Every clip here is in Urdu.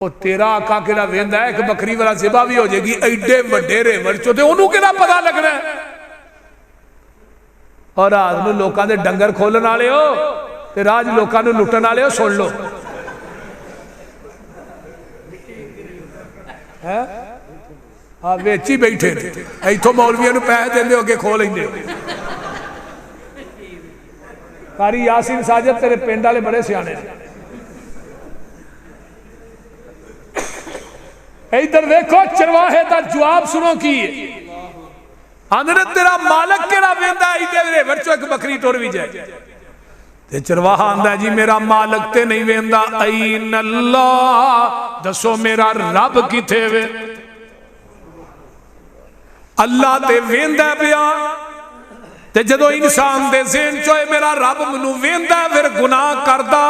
وہ تیرا آقا کہڑا ویندا ہے کہ بکری والا ذبح بھی ہو جائے گی ایڈے وڈے ریوڑ چو تے انہوں کہڑا پتہ لگنا ہے. اور رات نو لوکاں دے ڈنگر کھولن والے ہو تے راج لوکاں نو لٹن والے ہو سن لو. ہاں ویچی بیٹھے ایتھوں مولویاں نو پیسے دیندے ہو کے کھول لیندے. قاری یاسین ساجد تیرے پنڈ والے بڑے سیانے ہیں. ادھر دیکھو چرواہے دا جواب سنو کی آندھنے تیرا مالک کیڑا ویندا ہے ایڈے ریوڑ چو ایک بکری ٹور بھی جائے. تے چرواہا آندھا جی میرا مالک تے نہیں ویندا. این اللہ دسو میرا رب کی تھے وے. اللہ تے ویندا پیا تے جدو انسان دے ذہن چوئے میرا رب منو ویندا پھر گناہ کردا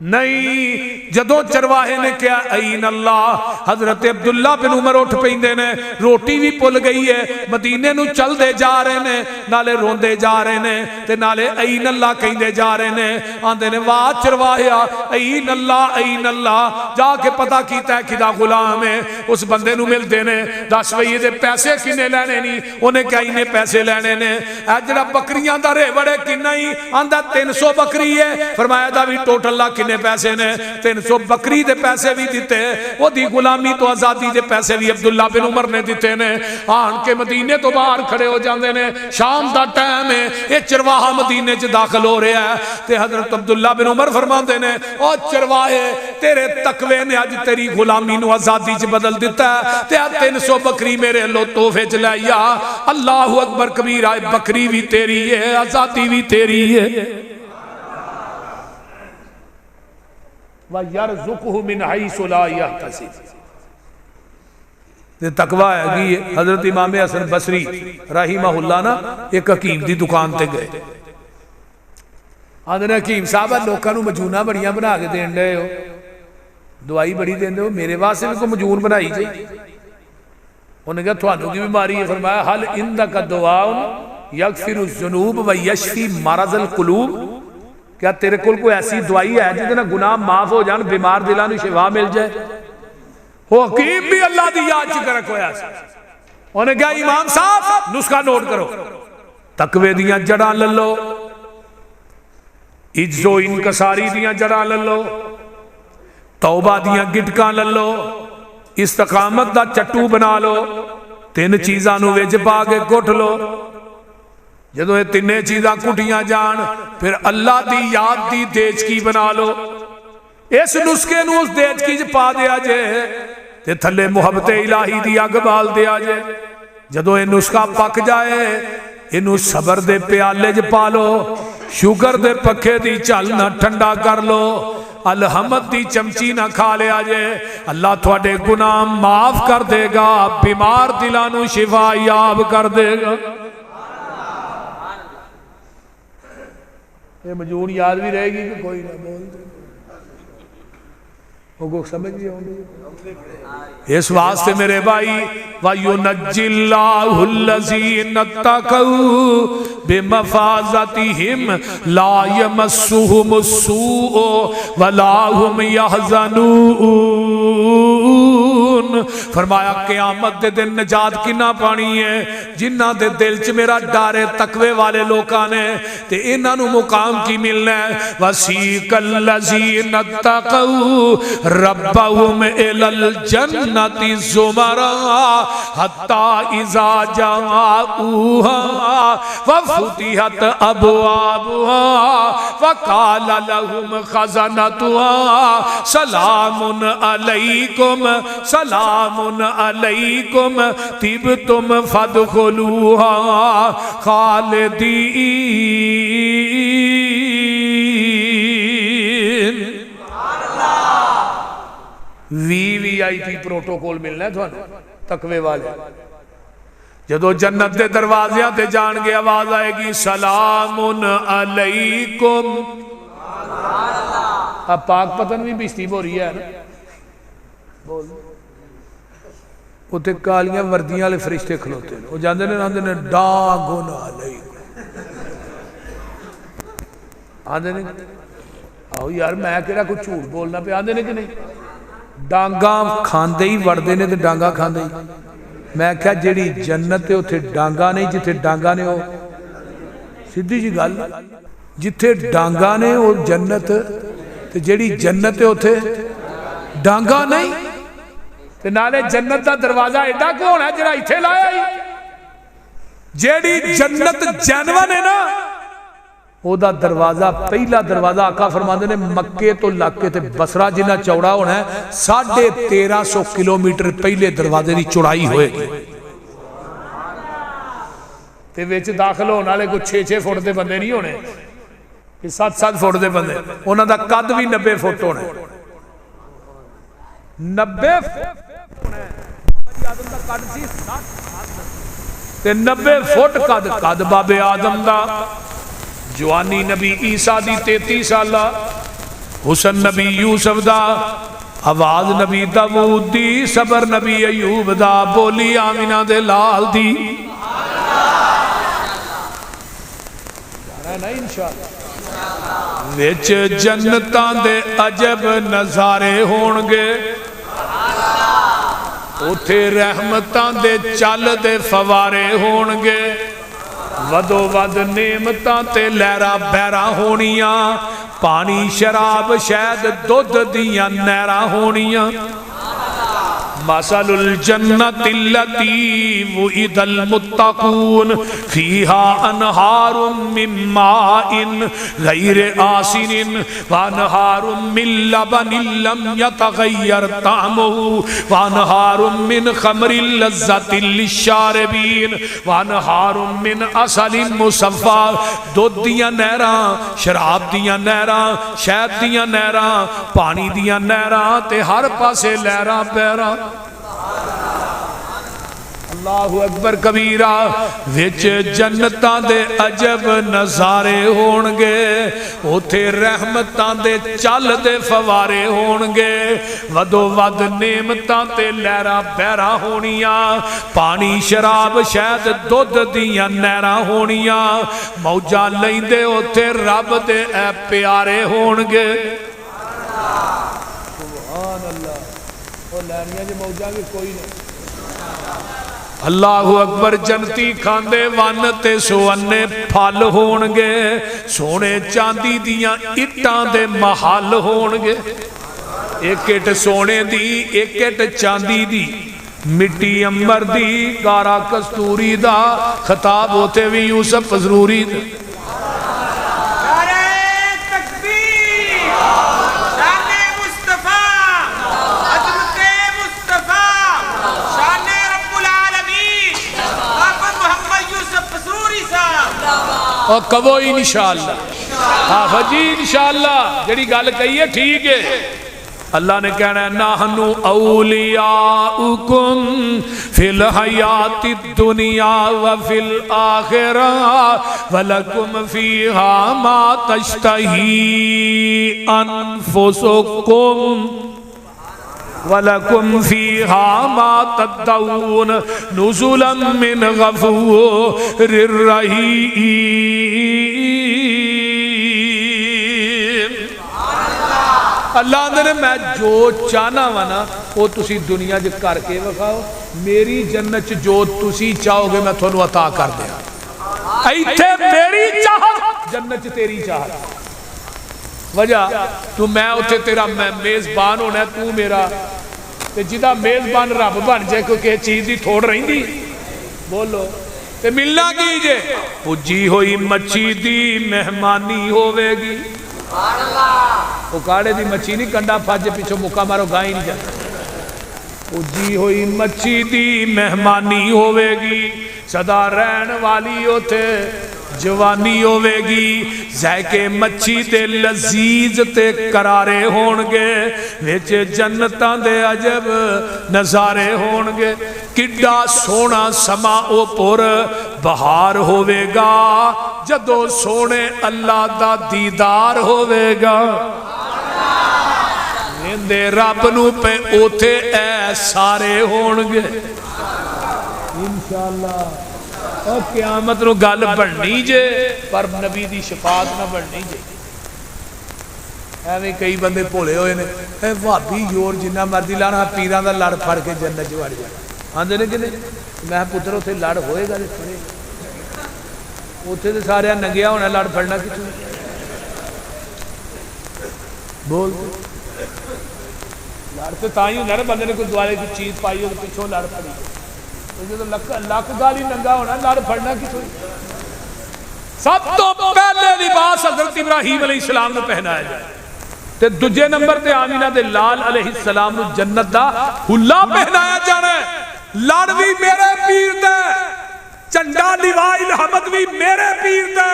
نہیں. جدو چرواہے نے کیا این اللہ حضرت عبداللہ بن عمر اٹھ پیندے نے روٹی بھی پل گئی ہے مدینے نو چل دے جا رہے نے نالے روندے جا رہے نے تے نالے این اللہ کہیں دے جا رہے نے. آندے نے واہ چرواہیا این اللہ جا کے پتہ کیتا ہے کدا غلام ہے. اس بندے نو مل دے نے 10 وہی دے پیسے کنے لینے نہیں انہیں کیا انہیں پیسے لینے نے. اجڑا بکریاں دا ریوڑے کنا ہی آندہ 300 بکری ہے. فرمایا دا بھی ٹوٹل لا کنے پیسے نے 300 بکری دے پیسے بھی دیتے وہ دی غلامی تو آزادی دے پیسے بھی عبداللہ بن عمر نے دیتے نے. آن کے مدینے تو باہر کھڑے ہو جاندے نے شام دا ٹائم ہے یہ چرواہا مدینے چ داخل ہو رہا ہے. تے حضرت عبداللہ بن عمر فرماندے نے او چرواہے تیرے تقوی نے آج تیری غلامی نو آزادی چ بدل دیتا ہے تے 300 بکری میرے لو تحفے چ لائیا. اللہ اکبر کبیرہ بکری بھی تیری ہے آزادی بھی تیری ہے. وَيَرْزُقُهُ مِنْ حَيْثُ لَا يَحْتَسِبُ. تقویٰ ہے کہ حضرت امام حسن بصری رحمہ اللہ نا ایک حکیم دی دکان تے گئے. آدھنے حکیم صاحب لوکاں نو مجونہ بڑیاں بنا کے دین رہے ہو دعائی بڑی دین رہے ہو میرے واسطے بھی کو مجون بنائی جائے. انہوں نے کہا تھوانوں کی بیماری ہے. فرمایا حل اندک دعاؤن یغفر الذنوب ویشفی مرض القلوب. کیا تیرے کل کوئی ایسی دعائی ہے جتنا گناہ معاف ہو جان بیمار دلانو شفا مل جائے. وہ حکیم بھی اللہ دی یاد چکر رکھو ایسا. انہوں نے کہا امام صاحب نسخہ نوٹ کرو تقوی دیاں جڑاں للو عجز و انکساری دیاں جڑاں للو توبہ دیاں گٹکاں للو استقامت دا چٹو بنا لو 3 چیزاں نو وچ پا کے کٹ لو. جدو یہ 3 چیزاں کٹیاں جان پھر اللہ دی یاد دی دیچکی بنا لو. اس نسخے نو اس دیچکی پا دیا جائے تے تھلے محبت الہی دی اگ بال دیا جائے. جدو یہ نسخہ پک جائے انہوں صبر دے پیالے ج پا لو شکر دے پکھے دی چل نہ ٹھنڈا کر لو الحمد دی چمچی نہ کھا لیا جائے. اللہ تھوڑے گناہ معاف کر دے گا بیمار دلانو شفا یاب کر دے گا. یہ مجون یاد بھی رہے گی کہ کوئی نہ بول دے وہ کو سمجھ بھی ہوں گے. اس واسطے میرے بھائی وَيُنَجِّ اللَّهُ الَّذِينَ اتَّقَوْا بِمَفَازَتِهِمْ لَا يَمَسُّهُمُ السُّوءُ وَلَا هُمْ يَحْزَنُونَ. فرمایا قیامت دے دن نجات کنا پانی ہے جنہ دے دل چ میرا ڈارے تقوی والے لوکاں نے تے انہاں نو مقام کی ملنا ہے. وَسِيقَ الَّذِينَ اتَّقَوْا ربهم الى الجنة زمرا حتى اذا جاءوها وفتحت ابوابها وقال لهم خزنتها سلام عليكم طبتم فادخلوها خالدين. وی آئی پی پروٹوکول ملنا ہے تقوی والے. جدو جنت دے دروازیاں تے جان گے آواز آئے گی سلام علیکم. اب پاک پتن بھی بستی ہو رہی ہے وہ تے کالیاں وردیاں والے فرشتے کھلوتے ہیں وہ جاندے نے آندے نے ڈاگن علیکم آندے نے آؤ یار میں کہڑا کچھ جھوٹ بولنا پہ آندے نے کہ نہیں ڈانگا کھاندے ہی وڑدے نے تے ڈانگا کھاندے ہی. میں کہا جیڑی جنت ہے اتھے ڈانگا نہیں, جتھے ڈانگا نے ہو سیدھی جی گل, جتھے ڈانگا نے وہ جنت, تے جیڑی جنت ہے اتھے ڈانگا نہیں. تے نالے جنت دا دروازہ ایڈا کون ہے جڑا ایتھے لایا ہی. جیڑی جنت جینون ہے نا او دا دروازہ, پہلا دروازہ آقا فرماندے نے مکے تو لگ کے تے بصرہ جنہ چوڑا ہونا ہے 1350 کلومیٹر پہلے دروازے دی چوڑائی ہوئے گی. تے وچ داخل ہونے والے کو 6-6 فٹ دے بندے نہیں ہونے, 7-7 فٹ دے بندے, انہاں دا قد بھی 90 فٹ ہونا ہے. 90 فٹ ہونا ہے. آدم دا قد سی 60 تے 90 فٹ قد بابے آدم دا. جوانی نبی عیسیٰ دی 33 سالہ, حسن نبی یوسف دا, آواز نبی داؤد دی, صبر نبی ایوب دا, بولی آمینہ دے لال دی. جانا ہے نا انشاءاللہ. وچ جنتاں دے عجب نظارے ہونگے, اتھے رحمتاں دے چل دے فوارے ہونگے, ودو ود نعمتاں تے لہرا بہرا ہونیاں, پانی شراب شہد دودھ دیاں نہراں ہونیاں. مثل الجنت التي وعد المتقون فيها انهار من ماء غير آسن وانهار من لبن لم يتغير طعمه وانهار من خمر لذة للشاربين وانهار من عسل مصفى. دودھ دیاں نہراں, شراب دیاں نہراں, شہد دیاں نہراں, پانی دیاں نہراں, تے ہر پاسے لہراں بہراں. اللہ اکبر کبیرہ. وچ جنتاں دے عجب نظارے ہونگے, اتھے رحمتاں دے چل دے فوارے ہونگے, ودو ود نعمتاں تے لہرا بہرا ہونیاں, پانی شراب شہد دودھ دیاں نہراں ہونیاں. موجاں لیندے اتھے رب دے اے پیارے ہونگے. سبحان اللہ. وہ لہریاں جو موجاں کی کوئی نہیں. اللہ اکبر. جنتی کھاندے ون تے سونے پھل ہونگے, سونے چاندی دیاں اٹاں دے محل ہونگے. ایک اٹ سونے دی, ایک اٹ چاندی دی, مٹی امبر دی, گارا کستوری دا. خطاب ہوتے بھی یوسف ضروری دا. اور کبو انشاءاللہ. حافظ جی انشاءاللہ جڑی گل کہی ہے ٹھیک ہے. اللہ نے کہنا ہے نحن اولیاؤکم فی الحیات الدنیا وفی الآخرہ ولکم فیہا ما تشتہی انفسکم وَلَكُمْ فِيهَا مَا تَدَّعُونَ نُزُلًا مِّنْ غَفُورٍ رَّحِيمٍ. اللہ نے میں جو چاہنا وانا وہ تسی دنیا جب کر کے وکھاؤ. میری جنت جو تسی چاہو گے میں تھوڑا عطا کر دیا. ایتھے میری چاہت, جنت تیری چاہت. وجہ تو میں اتھے تیرا میزبان ہونا ہے, تو میرا تے جدہ میزبان رب بن جائے کوئی چیز دی تھوڑ رہی دی بولو تے ملنا کیجئے. پجی ہوئی مچھی دی مہمانی ہوئے گی. اکاڑے دی مچھی نہیں کنڈا پھاجے پیچھو مکہ مارو گائیں نہیں جاتا. پجی ہوئی مچھی دی مہمانی ہوئے گی, صدا رہن والی ہوتے جوانی ہوئے گی. ذائقے مچھی تے لذیذ تے کرارے ہونگے, ویچ جنتاں دے عجب نظارے ہونگے. کڈا سونا سما او پور بہار ہوئے گا, جدو سونے اللہ دا دیدار ہوئے گا. اندے رب نو پہ اوتھے اے سارے ہونگے انشاءاللہ. اور قیامت نو گل بڑھنی جے پر نبی دی شفاعت نہ بڑھنی جے. ایویں کئی بندے بھولے ہوئے نے اے بھابی زور جنہ مرضی لانا پیراں دا لڑ پھڑ کے جنت وڑ جانا آندے نے کہ نہیں میں پتر اتنے لڑ ہوئے گا اتنے تو سارے ننگیا ہونا لڑ پھڑنا کتوں بول لڑ تو تھی ہوتا نا بندے نے کوئی دوارے کی چیز پائی ہو پچھوں لڑ پڑی جب لک گال ہی ننگا ہونا لڑ پھڑنا کتوں سب تو پہلے لباس حضرت ابراہیم علیہ السلام نے پہنایا جائے تے دوجے نمبر تے آمینہ دے لال علیہ السلام نے جنت دا حلا پہنایا جانا ہے لڑ بھی میرے پیر دے چنڈا لوائی الحمد بھی میرے پیر دے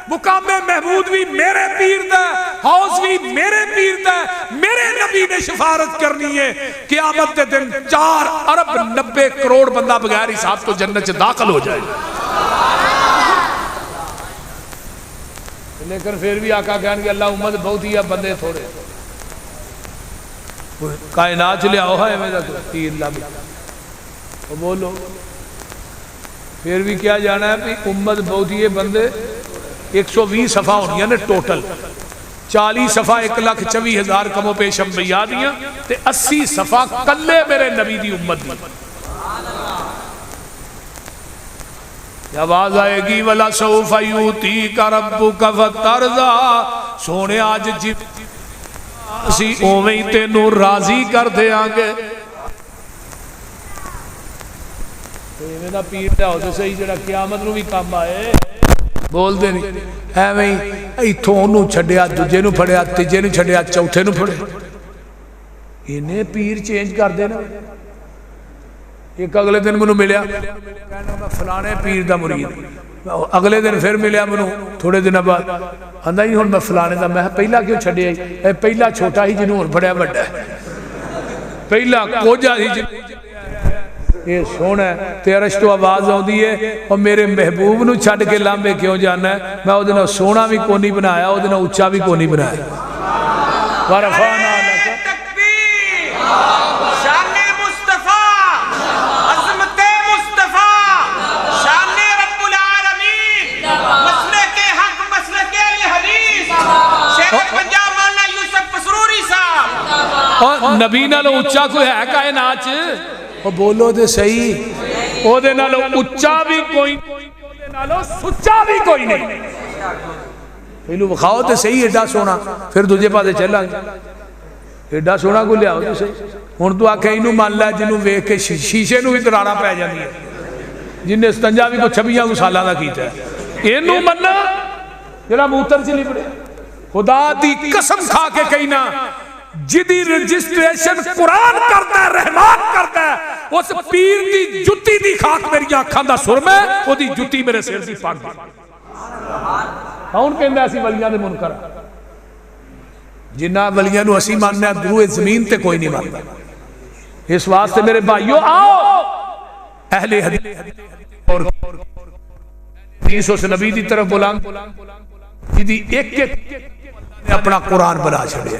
مقام محمود بھی میرے پیر دے حوض بھی میرے پیر دے میرے نبی نے شفارت کرنی ہے قیامت دے دن 4 ارب 90 کروڑ بندہ بغیر حساب تو جنت سے داخل ہو جائے لیکن پھر بھی آقا کہنے کہ اللہ امت بہت ہی بندے تھوڑے کائنات لے آؤ ہے میرا تیر لب وہ بولو پھر بھی کیا جانا ہے کہ امت بہت ہی بندے 120 صفحہ ہونی ہے نا ٹوٹل 40 صفحہ 1,24,000 کم و پیش انبیاء دیاں تے 80 صفحہ کلے میرے نبی دی امت دی آواز آئے گی وَلَا سَوْفَ يُؤْتِيكَ رَبُّكَ فَتَرْضَىٰ سونے آج جب اسی اوویں تینوں راضی کر دے آنگے میرا پیر دا ہو تو صحیح جڑا قیامت نو بھی کام آئے بول دے نہیں ایویں ایتھوں انہوں چھڑیا دوجے نو پھڑیا تیجے نو چھڑیا چوتھے نو پھڑے انہیں پیر چینج کر دینا ایک اگلے دن منو ملیا کہنا میں فلانے پیر دا مرید اگلے دن پھر ملیا منو تھوڑے دن بعد آندا ہی ہن میں فلانے دا میں پہلا کیوں چھڈیا اے پہلا چھوٹا ہی جنوں ہن بڑا بڑا ہے پہلا کوجا ہی یہ سونا ہے تیرا تو آواز آندی ہے اور میرے محبوب نو چھڈ کے لامبے کیوں جانا ہے میں اودے نال سونا بھی کونی بنایا اودے نال اونچا بھی کونی بنایا ورفعنا اور نبی نالو اچھا کوئی ہے کائنات وہ بولو دے صحیح او دے نالو اچھا بھی کوئی دے نالو سچا بھی کوئی نہیں پہلو بخاؤ دے صحیح ایڈا سونا پھر دوجے پاسے چلا ایڈا سونا کو لیا ہو دے صحیح ہون تو آکھے انہوں مان لیا جنہوں ویک کے شیشے نو اترانا پہ جانی ہے جن نے ستنجا بھی کو چھبیاں کو سالہ دا کیتا ہے انہوں مننا جنہا موتر چلی پڑے خدا دی قسم کھا کے کہینا جدی رجسٹریشن قرآن کرتا ہے رحمان کرتا ہے اس پیر دی جتی دی خاک میری آنکھان دا سر میں وہ دی جتی میرے سیر دی پاک دی کون کہندہ ایسی ولیاں دے منکر جنہ ولیاں نو اسی ماننا ہے دروئے زمین تے کوئی نہیں مانتا اس واسطے میرے بھائیو آؤ اہل حدیث اور حدیث اس نبی دی طرف بلان جدی ایک ایک اپنا قرآن بنا چھڑے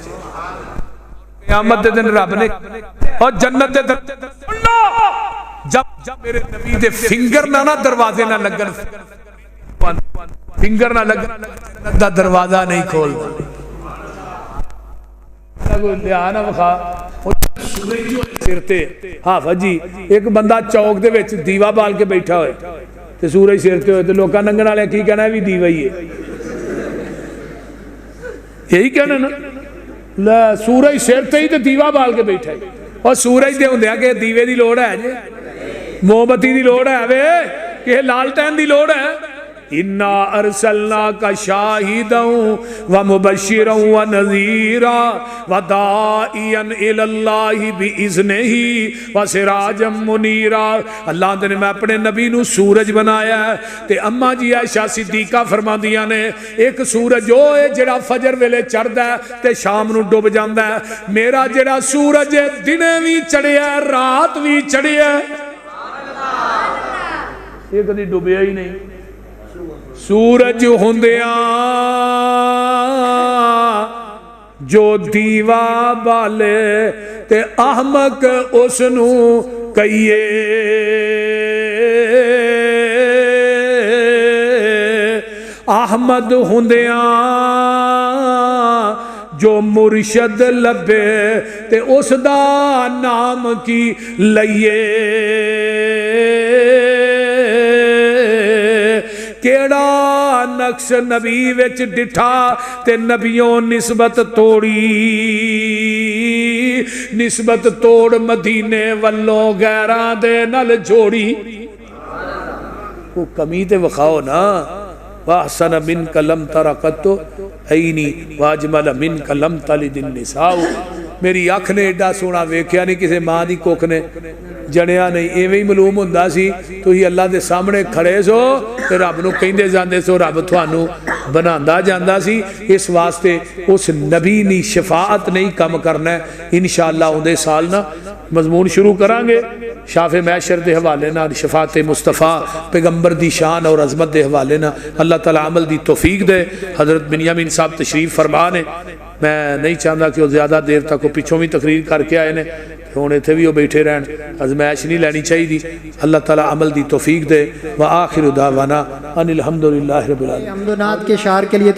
قیامت دے دن رب نے اور جنت دے دن جب میرے نبی دے فنگر نہ دروازے نہ لگن فنگر نہ لگن دا دروازہ نہیں کھول لیانا بخوا سرتے حافظ جی ایک بندہ چوک دے ویچ دیوہ بال کے بیٹھا ہوئے تے سورج سرتے ہوئے تے لوکاں ننگن والے کی کہنا ہے بھی دیوہ ہی ہے یہی کہنا نا سورج سرتے ہی تے دیوہ بال کے بیٹھا ہے اور سورج دے ہوندے کہ دیوے دی لوڑ ہے جے مومبتی دی لوڑ ہے کہ لالٹین دی لوڑ ہے اِنَّا أَرْسَلْنَاكَ شَاهِدًا وَمُبَشِّرًا وَنَذِيرًا وَدَاعِيًا إِلَى اللَّهِ بِإِذْنِهِ وَسِرَاجًا مُنِيرًا اللہ نے میں اپنے نبی نو سورج بنایا ہے تے اماں جی عائشہ صدیقہ فرماندیاں نے ایک سورج جو ہے جڑا فجر ویلے چڑھدا ہے تے شام نو ڈوب جاندا ہے میرا جڑا سورج دن وی چڑھیا ہے رات وی چڑھیا ہے یہ کدی ڈوبیا ہی نہیں سورج ہوندیاں جو دیوا بالے تے احمق اس نو کہیے احمد ہوندیاں جو مرشد لبے تے اس دا نام کی لئیے کیڑا نقش نبی وچ ڈٹھا تے نبیوں نسبت توڑی نسبت توڑ مدینے والوں غیراں دے نال جوڑی وہ کمی تے وخاؤ نا وَأَحْسَنَ مِنْكَ لَمْ تَرَ قَطُّ عَيْنِي وَأَجْمَلَ مِنْكَ لَمْ تَلِدِ النِّسَاءُ میری اکھ نے ایڈا سونا ویکھیا نہیں کسی ماں دی کوکھ نے جنیا نہیں ایویں ہی معلوم ہوندا سی تو ہی اللہ دے سامنے کھڑے سو تے رب نو کہندے جاندے سو رب تھانوں بناندا جاندا سی اس واسطے اس نبی نی شفاعت نہیں کم کرنا ہے انشاءاللہ اودے سال نا مضمون شروع کران گے شاف محشر دے حوالے نال شفاعت مصطفیٰ پیغمبر دی شان اور عظمت دے حوالے نال اللہ تعالی عمل دی توفیق دے حضرت بنیامین صاحب تشریف فرما نے میں نہیں چاہتا کہ وہ زیادہ دیر تک وہ پچھوں بھی تقریر کر کے آئے نے ہوں اتنے بھی وہ بیٹھے رہن ازمائش نہیں لینی چاہیے اللہ تعالی عمل دی توفیق دے وآخر دعوانا ان الحمدللہ رب العالمین حمد و نعت کے شعر کے لیے